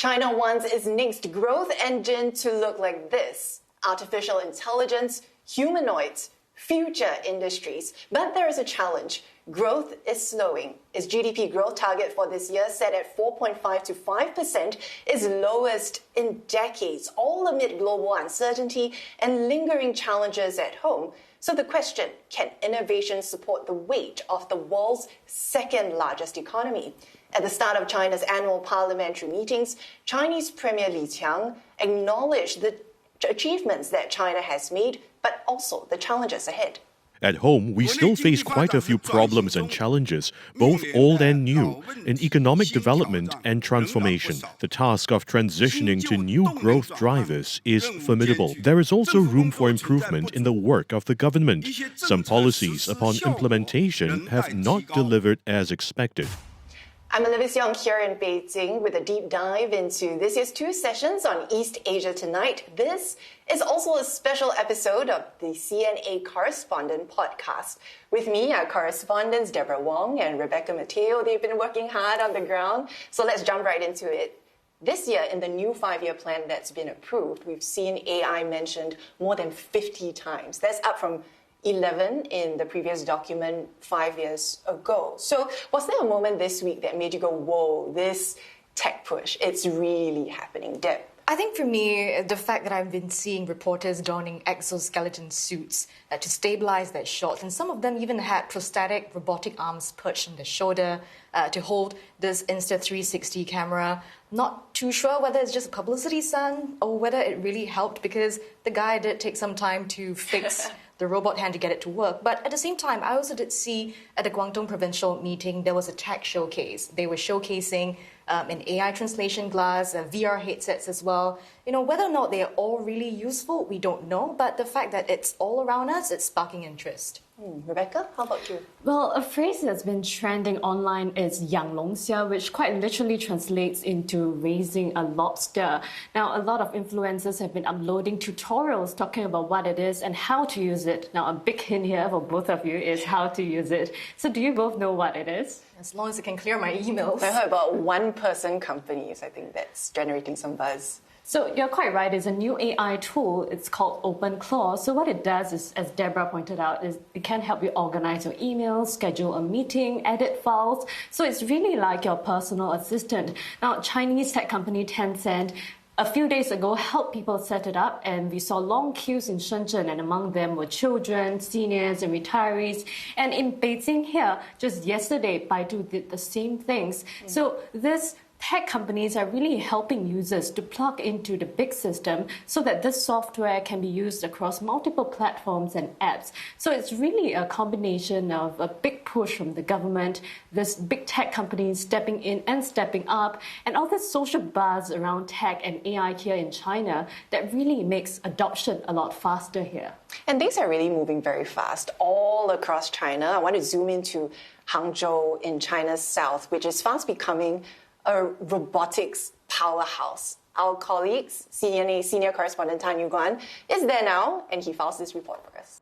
China wants its next growth engine to look like this: artificial intelligence, humanoids, future industries. But there is a challenge. Growth is slowing. Its GDP growth target for this year, set at 4.5 to 5%, is lowest in decades, all amid global uncertainty and lingering challenges at home. So the question, can innovation support the weight of the world's second largest economy? At the start of China's annual parliamentary meetings, Chinese Premier Li Qiang acknowledged the achievements that China has made, but also the challenges ahead. At home, we still face quite a few problems and challenges, both old and new, in economic development and transformation. The task of transitioning to new growth drivers is formidable. There is also room for improvement in the work of the government. Some policies upon implementation have not delivered as expected. I'm Olivia Siong here in Beijing with a deep dive into this year's 2 sessions on East Asia Tonight. This is also a special episode of the CNA Correspondent podcast. With me are correspondents Deborah Wong and Rebecca Mateo. They've been working hard on the ground, so let's jump right into it. This year, in the new 5-year plan that's been approved, we've seen AI mentioned more than 50 times. That's up from 11 in the previous document 5 years ago. So was there a moment this week that made you go, whoa, this tech push, it's really happening? Deb? I think for me, the fact that I've been seeing reporters donning exoskeleton suits to stabilize their shots, and some of them even had prosthetic robotic arms perched on their shoulder to hold this Insta360 camera. Not too sure whether it's just a publicity stunt or whether it really helped, because the guy did take some time to fix the robot hand to get it to work. But at the same time, I also did see at the Guangdong provincial meeting, there was a tech showcase. They were showcasing an AI translation glass, VR headsets as well. You know, whether or not they are all really useful, we don't know. But the fact that it's all around us, it's sparking interest. Rebecca, how about you? Well, a phrase that's been trending online is yang long xia, which quite literally translates into raising a lobster. Now, a lot of influencers have been uploading tutorials talking about what it is and how to use it. Now, a big hint here for both of you is how to use it. So do you both know what it is? As long as it can clear my emails. I heard about one-person companies. I think that's generating some buzz. So you're quite right. It's a new AI tool. It's called OpenClaw. So what it does is, as Deborah pointed out, is it can help you organize your emails, schedule a meeting, edit files. So it's really like your personal assistant. Now, Chinese tech company Tencent a few days ago helped people set it up, and we saw long queues in Shenzhen, and among them were children, seniors, and retirees. And in Beijing here, just yesterday, Baidu did the same things. So this tech companies are really helping users to plug into the big system so that this software can be used across multiple platforms and apps. So it's really a combination of a big push from the government, this big tech companies stepping in and stepping up, and all this social buzz around tech and AI here in China that really makes adoption a lot faster here. And things are really moving very fast all across China. I want to zoom into Hangzhou in China's south, which is fast becoming a robotics powerhouse. Our colleagues, CNA Senior Correspondent Tan Yuguan, is there now, and he files this report for us.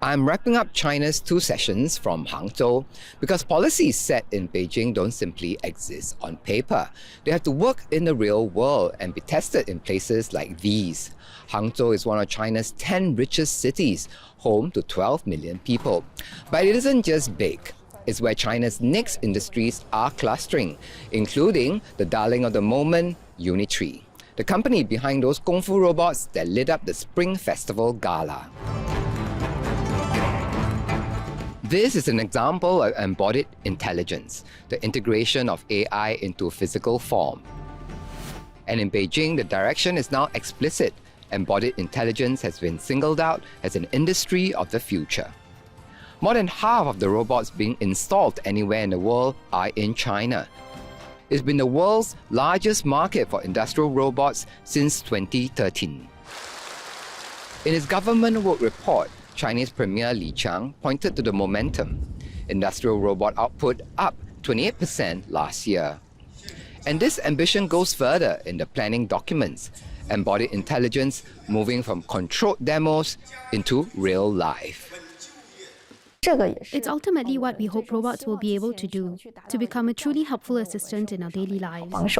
I'm wrapping up China's 2 sessions from Hangzhou because policies set in Beijing don't simply exist on paper. They have to work in the real world and be tested in places like these. Hangzhou is one of China's 10 richest cities, home to 12 million people. But it isn't just big. It's where China's next industries are clustering, including the darling of the moment, Unitree, the company behind those kung fu robots that lit up the Spring Festival Gala. This is an example of embodied intelligence, the integration of AI into physical form. And in Beijing, the direction is now explicit. Embodied intelligence has been singled out as an industry of the future. More than half of the robots being installed anywhere in the world are in China. It's been the world's largest market for industrial robots since 2013. In his government work report, Chinese Premier Li Qiang pointed to the momentum. Industrial robot output up 28% last year. And this ambition goes further in the planning documents. Embodied intelligence moving from controlled demos into real life. It's ultimately what we hope robots will be able to do, to become a truly helpful assistant in our daily lives.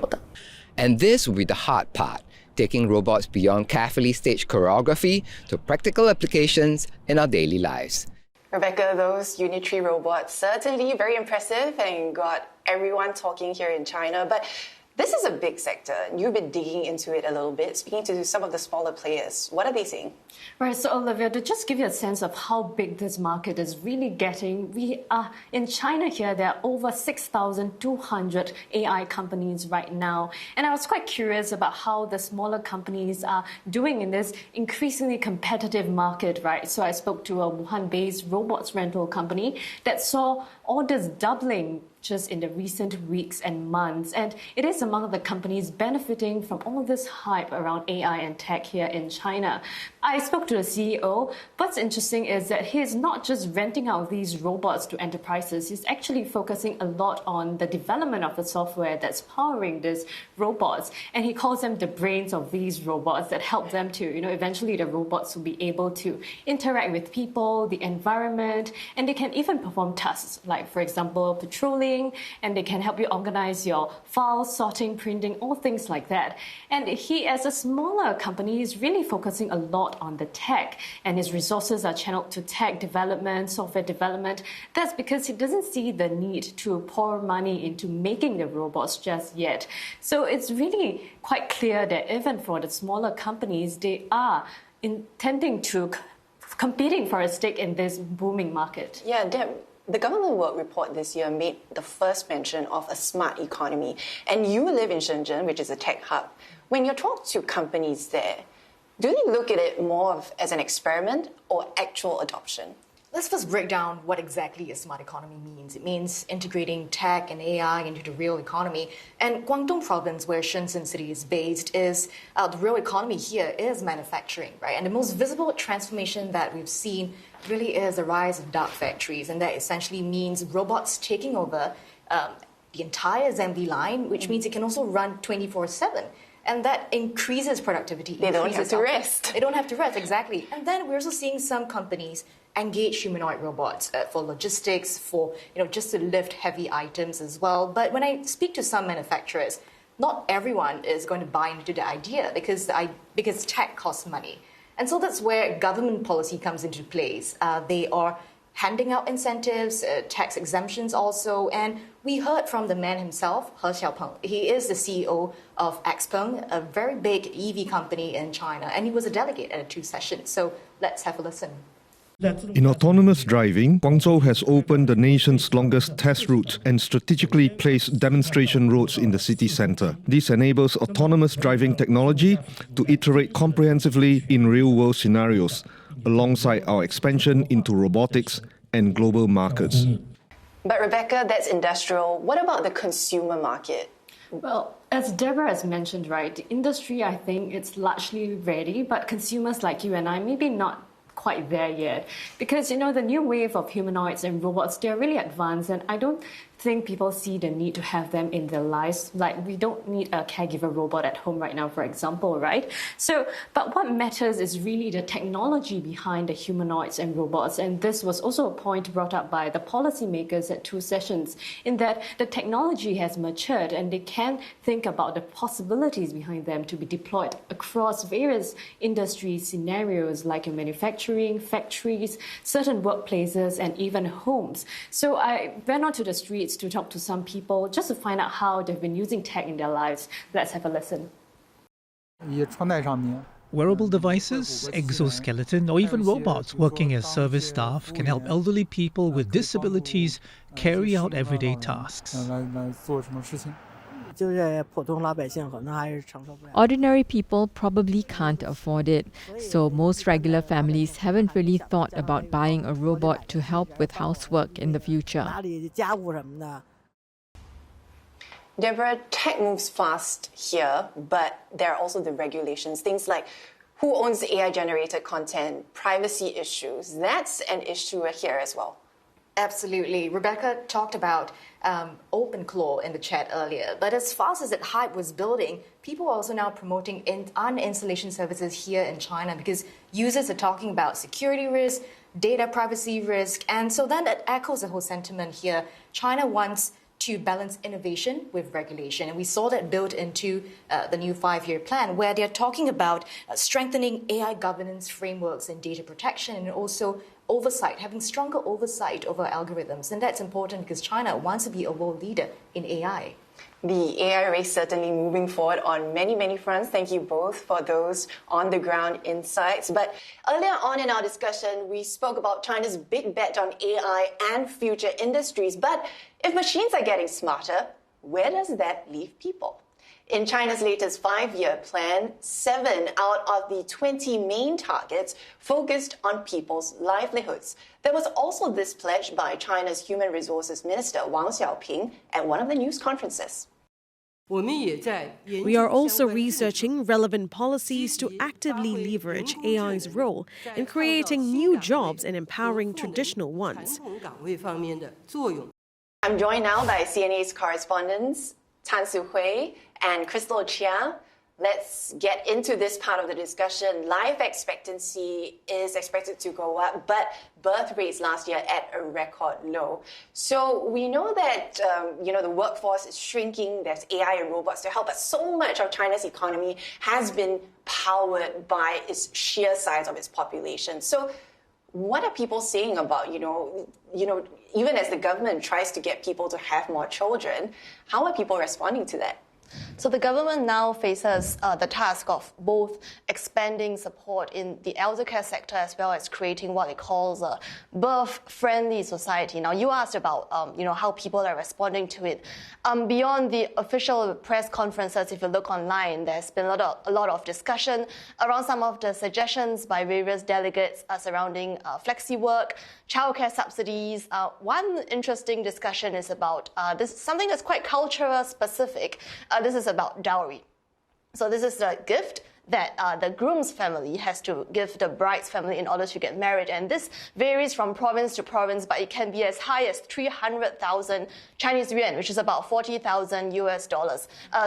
And this will be the hard part, taking robots beyond carefully staged choreography to practical applications in our daily lives. Rebecca, those unitary robots certainly very impressive and got everyone talking here in China. But this is a big sector, and you've been digging into it a little bit, speaking to some of the smaller players. What are they saying? Right, so Olivia, to just give you a sense of how big this market is really getting, we are in China here, there are over 6,200 AI companies right now. And I was quite curious about how the smaller companies are doing in this increasingly competitive market, right? So I spoke to a Wuhan-based robots rental company that saw orders doubling just in the recent weeks and months. And it is among the companies benefiting from all this hype around AI and tech here in China. I spoke to the CEO. What's interesting is that he's not just renting out these robots to enterprises. He's actually focusing a lot on the development of the software that's powering these robots. And he calls them the brains of these robots that help them to, eventually the robots will be able to interact with people, the environment, and they can even perform tasks like, for example, patrolling, and they can help you organize your files, sorting, printing, all things like that. And he, as a smaller company, is really focusing a lot on the tech, and his resources are channeled to tech development, software development. That's because he doesn't see the need to pour money into making the robots just yet. So it's really quite clear that even for the smaller companies, they are intending to competing for a stake in this booming market. Yeah, Deb, the Government Work Report this year made the first mention of a smart economy. And you live in Shenzhen, which is a tech hub. When you talk to companies there, do they look at it more as an experiment or actual adoption? Let's first break down what exactly a smart economy means. It means integrating tech and AI into the real economy. And Guangdong province, where Shenzhen city is based, is the real economy here is manufacturing, right? And the most visible transformation that we've seen really is the rise of dark factories. And that essentially means robots taking over the entire assembly line, which means it can also run 24/7. And that increases productivity. They don't have to rest. They don't have to rest, exactly. And then we're also seeing some companies engage humanoid robots for logistics, for just to lift heavy items as well. But when I speak to some manufacturers, not everyone is going to buy into the idea because tech costs money. And so that's where government policy comes into place. They are handing out incentives, tax exemptions also. And we heard from the man himself, He Xiaopeng. He is the CEO of XPeng, a very big EV company in China. And he was a delegate at 2 sessions. So let's have a listen. In autonomous driving, Guangzhou has opened the nation's longest test route and strategically placed demonstration roads in the city centre. This enables autonomous driving technology to iterate comprehensively in real-world scenarios, alongside our expansion into robotics and global markets. But Rebecca, that's industrial. What about the consumer market? Well, as Deborah has mentioned, right, the industry, I think it's largely ready, but consumers like you and I, maybe not quite there yet. Because, the new wave of humanoids and robots, they're really advanced, and I don't think people see the need to have them in their lives. Like, we don't need a caregiver robot at home right now, for example, right? So, but what matters is really the technology behind the humanoids and robots. And this was also a point brought up by the policymakers at 2 sessions, in that the technology has matured and they can think about the possibilities behind them to be deployed across various industry scenarios, like in manufacturing, factories, certain workplaces, and even homes. So I went onto the streets to talk to some people just to find out how they've been using tech in their lives. Let's have a listen. Wearable devices, exoskeleton, or even robots working as service staff can help elderly people with disabilities carry out everyday tasks. Ordinary people probably can't afford it, so most regular families haven't really thought about buying a robot to help with housework in the future. Deborah, tech moves fast here, but there are also the regulations, things like who owns AI-generated content, privacy issues. That's an issue here as well. Absolutely. Rebecca talked about OpenClaw in the chat earlier, but as fast as that hype was building, people are also now promoting uninstallation services here in China because users are talking about security risks, data privacy risk. And so then it echoes the whole sentiment here. China wants to balance innovation with regulation. And we saw that built into the new 5-year plan, where they're talking about strengthening AI governance frameworks and data protection, and also oversight, having stronger oversight over algorithms. And that's important because China wants to be a world leader in AI. The AI race certainly moving forward on many, many fronts. Thank you both for those on-the-ground insights. But earlier on in our discussion, we spoke about China's big bet on AI and future industries. But if machines are getting smarter, where does that leave people? In China's latest 5-year plan, 7 out of the 20 main targets focused on people's livelihoods. There was also this pledge by China's Human Resources Minister Wang Xiaoping at one of the news conferences. We are also researching relevant policies to actively leverage AI's role in creating new jobs and empowering traditional ones. I'm joined now by CNA's correspondents, Tan Su-Hui and Crystal Chia. Let's get into this part of the discussion. Life expectancy is expected to go up, but birth rates last year at a record low. So we know that the workforce is shrinking. There's AI and robots to help, but so much of China's economy has been powered by its sheer size of its population. So what are people saying about, even as the government tries to get people to have more children, how are people responding to that? So the government now faces the task of both expanding support in the elder care sector as well as creating what it calls a birth-friendly society. Now, you asked about how people are responding to it. Beyond the official press conferences, if you look online, there's been a lot of discussion around some of the suggestions by various delegates surrounding flexi work, childcare subsidies. One interesting discussion is about something that's quite cultural specific. This is about dowry. So this is the gift that the groom's family has to give the bride's family in order to get married. And this varies from province to province, but it can be as high as 300,000 Chinese yuan, which is about $40,000 US.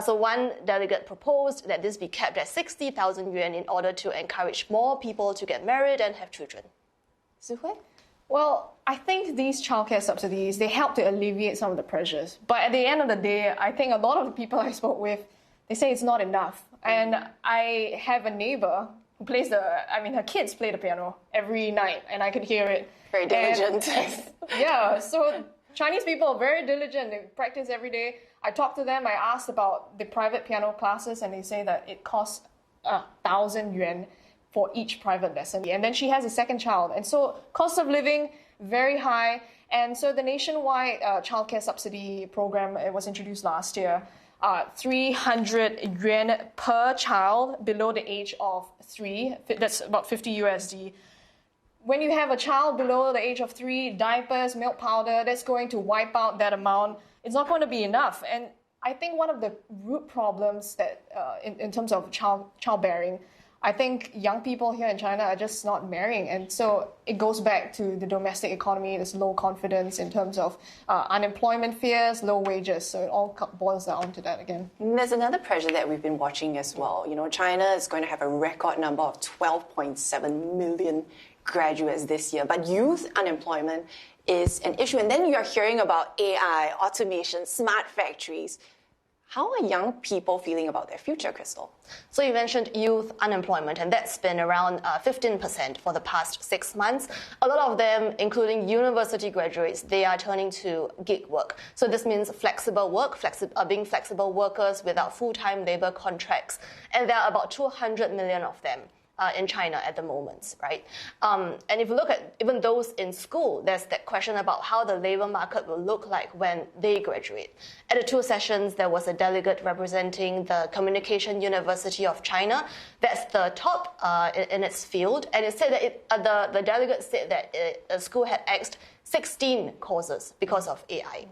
So one delegate proposed that this be kept at 60,000 yuan in order to encourage more people to get married and have children. Su-Hui? Well, I think these childcare subsidies, they help to alleviate some of the pressures. But at the end of the day, I think a lot of the people I spoke with, they say it's not enough. And I have a neighbor who plays her kids play the piano every night, and I could hear it. Very diligent. Yeah, so Chinese people are very diligent. They practice every day. I talked to them, I asked about the private piano classes, and they say that it costs 1,000 yuan for each private lesson. And then she has a second child. And so cost of living, very high. And so the nationwide childcare subsidy program, it was introduced last year. 300 yuan per child below the age of 3. That's about 50 USD. When you have a child below the age of 3, diapers, milk powder, that's going to wipe out that amount. It's not going to be enough. And I think one of the root problems that in terms of childbearing, I think young people here in China are just not marrying. And so it goes back to the domestic economy, this low confidence in terms of unemployment fears, low wages. So it all boils down to that again. And there's another pressure that we've been watching as well. China is going to have a record number of 12.7 million graduates this year. But youth unemployment is an issue. And then you're hearing about AI, automation, smart factories. How are young people feeling about their future, Crystal? So you mentioned youth unemployment, and that's been around 15% for the past 6 months. A lot of them, including university graduates, they are turning to gig work. So this means flexible work, being flexible workers without full-time labor contracts. And there are about 200 million of them in China at the moment, right? And if you look at even those in school, there's that question about how the labor market will look like when they graduate. At the 2 sessions, there was a delegate representing the Communication University of China. That's the top in its field. And it said that the delegate said that the school had axed 16 courses because of AI.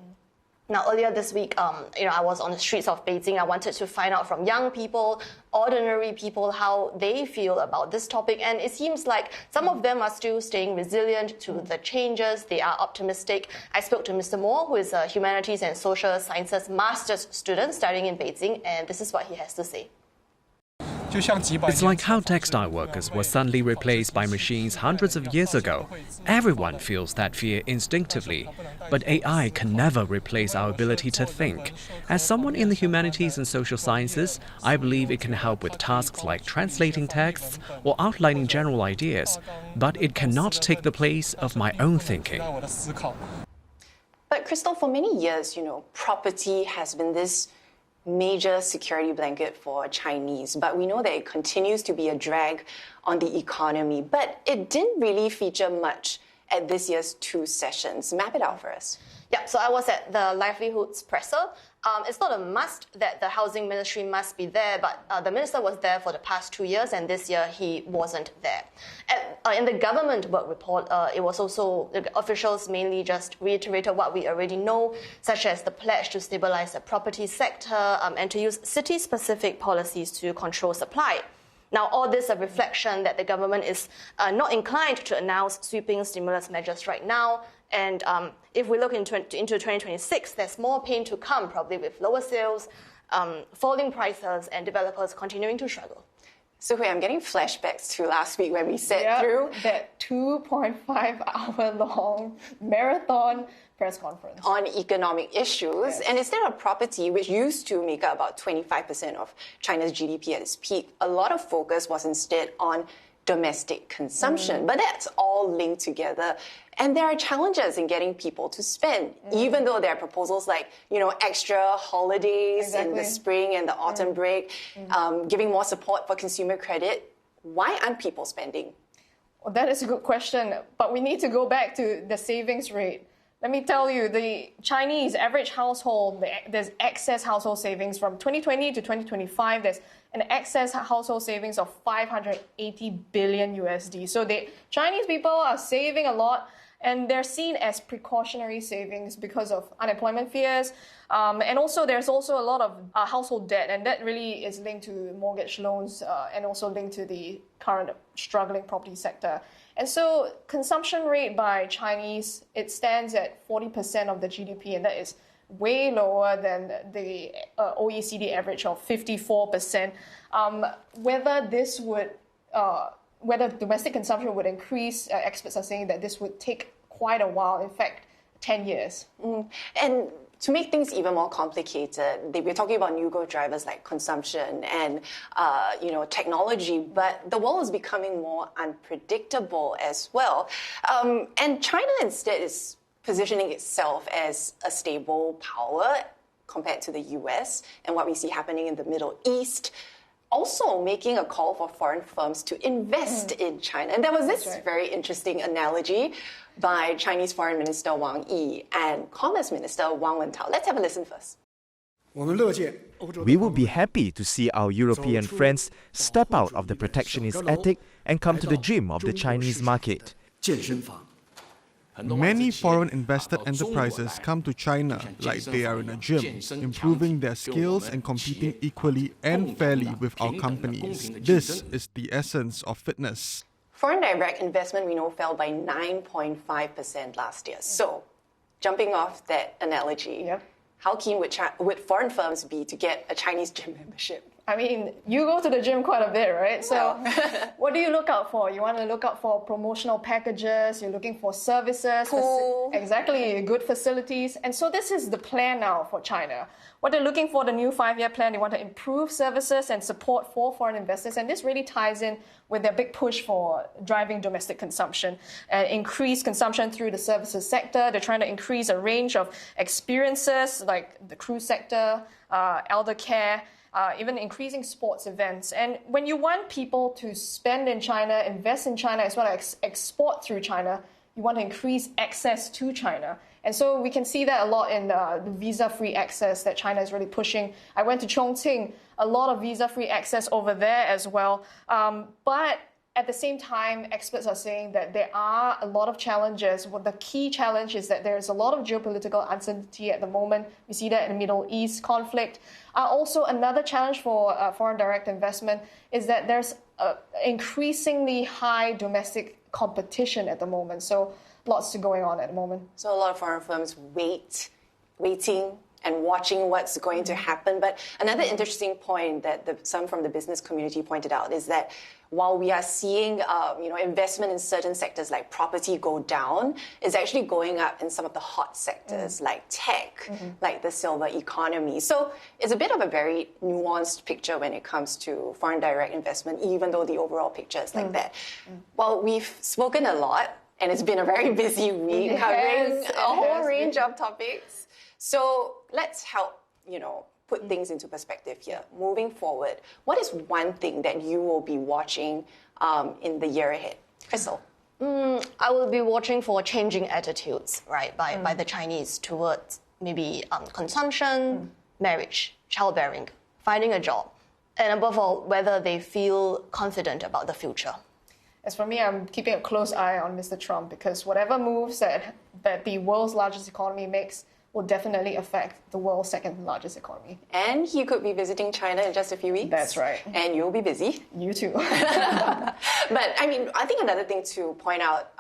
Now, earlier this week, I was on the streets of Beijing. I wanted to find out from young people, ordinary people, how they feel about this topic. And it seems like some of them are still staying resilient to the changes. They are optimistic. I spoke to Mr. Mo, who is a humanities and social sciences master's student studying in Beijing, and this is what he has to say. It's like how textile workers were suddenly replaced by machines hundreds of years ago. Everyone feels that fear instinctively. But AI can never replace our ability to think. As someone in the humanities and social sciences, I believe it can help with tasks like translating texts or outlining general ideas. But it cannot take the place of my own thinking. But Crystal, for many years, property has been this major security blanket for Chinese, but we know that it continues to be a drag on the economy. But it didn't really feature much at this year's 2 sessions. Map it out for us. Yeah, so I was at the livelihoods presser. It's not a must that the housing ministry must be there, but the minister was there for the past 2 years, and this year he wasn't there. In the government work report, it was also, the officials mainly just reiterated what we already know, such as the pledge to stabilize the property sector and to use city-specific policies to control supply. Now, all this is a reflection that the government is not inclined to announce sweeping stimulus measures right now. And if we look into 2026, there's more pain to come, probably with lower sales, falling prices, and developers continuing to struggle. So I'm getting flashbacks to last week when we sat through that 2.5-hour-long marathon press conference on economic issues. And instead of property, which used to make up about 25% of China's GDP at its peak, a lot of focus was instead on domestic consumption. But that's all linked together. And there are challenges in getting people to spend, even though there are proposals like, extra holidays in the spring and the autumn break, giving more support for consumer credit. Why aren't people spending? Well, that is a good question, but we need to go back to the savings rate. Let me tell you, the Chinese average household, there's excess household savings from 2020 to 2025. There's an excess household savings of 580 billion USD. So the Chinese people are saving a lot, and they're seen as precautionary savings because of unemployment fears. And also, there's also a lot of household debt, and that really is linked to mortgage loans and also linked to the current struggling property sector. And so consumption rate by Chinese, it stands at 40% of the GDP, and that is way lower than the OECD average of 54%. Whether domestic consumption would increase, experts are saying that this would take quite a while, in fact, 10 years. And to make things even more complicated, we're talking about new growth drivers like consumption and technology, but the world is becoming more unpredictable as well. And China instead is positioning itself as a stable power compared to the US and what we see happening in the Middle East. Also making a call for foreign firms to invest in China. And there was this very interesting analogy by Chinese Foreign Minister Wang Yi and Commerce Minister Wang Wentao. Let's have a listen first. We would be happy to see our European friends step out of the protectionist ethic and come to the gym of the Chinese market. Many foreign invested enterprises come to China like they are in a gym, improving their skills and competing equally and fairly with our companies. This is the essence of fitness. Foreign direct investment, we know, fell by 9.5% last year. So, jumping off that analogy, how keen would foreign firms be to get a Chinese gym membership? I mean, you go to the gym quite a bit, right? So what do you look out for? You want to look out for promotional packages, you're looking for services. Exactly, good facilities. And so this is the plan now for China. What they're looking for, the new 5-year plan, they want to improve services and support for foreign investors. And this really ties in with their big push for driving domestic consumption and increase consumption through the services sector. They're trying to increase a range of experiences like the cruise sector, elder care, even increasing sports events. And when you want people to spend in China, invest in China, as well as export through China, you want to increase access to China. And so we can see that a lot in the visa-free access that China is really pushing. I went to Chongqing, a lot of visa-free access over there as well. But at the same time, experts are saying that there are a lot of challenges. Well, the key challenge is that there's a lot of geopolitical uncertainty at the moment. We see that in the Middle East conflict. Also, another challenge for foreign direct investment is that there's increasingly high domestic competition at the moment. So lots going on at the moment. So a lot of foreign firms waiting and watching what's going to happen. But another interesting point that some from the business community pointed out is that while we are seeing investment in certain sectors like property go down, it's actually going up in some of the hot sectors like tech, like the silver economy. So it's a bit of a very nuanced picture when it comes to foreign direct investment, even though the overall picture is like that. Well, we've spoken a lot, and it's been a very busy week covering a whole range of topics. So let's help, put things into perspective here. Moving forward, what is one thing that you will be watching in the year ahead? Crystal? I will be watching for changing attitudes, right, by the Chinese towards maybe consumption, marriage, childbearing, finding a job, and above all, whether they feel confident about the future. As for me, I'm keeping a close eye on Mr. Trump because whatever moves that the world's largest economy makes will definitely affect the world's second largest economy. And he could be visiting China in just a few weeks. That's right. And you'll be busy. You too. But I think another thing to point out,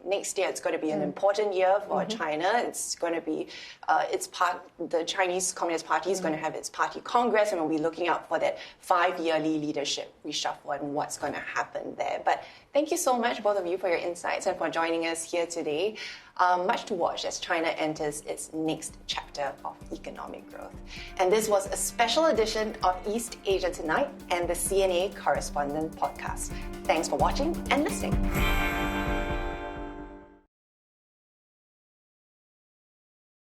next year it's going to be an important year for China. It's going to be, the Chinese Communist Party is going to have its party congress, and we'll be looking out for that 5-yearly leadership reshuffle and what's going to happen there. But thank you so much, both of you, for your insights and for joining us here today. Much to watch as China enters its next chapter of economic growth. And this was a special edition of East Asia Tonight and the CNA Correspondent podcast. Thanks for watching and listening.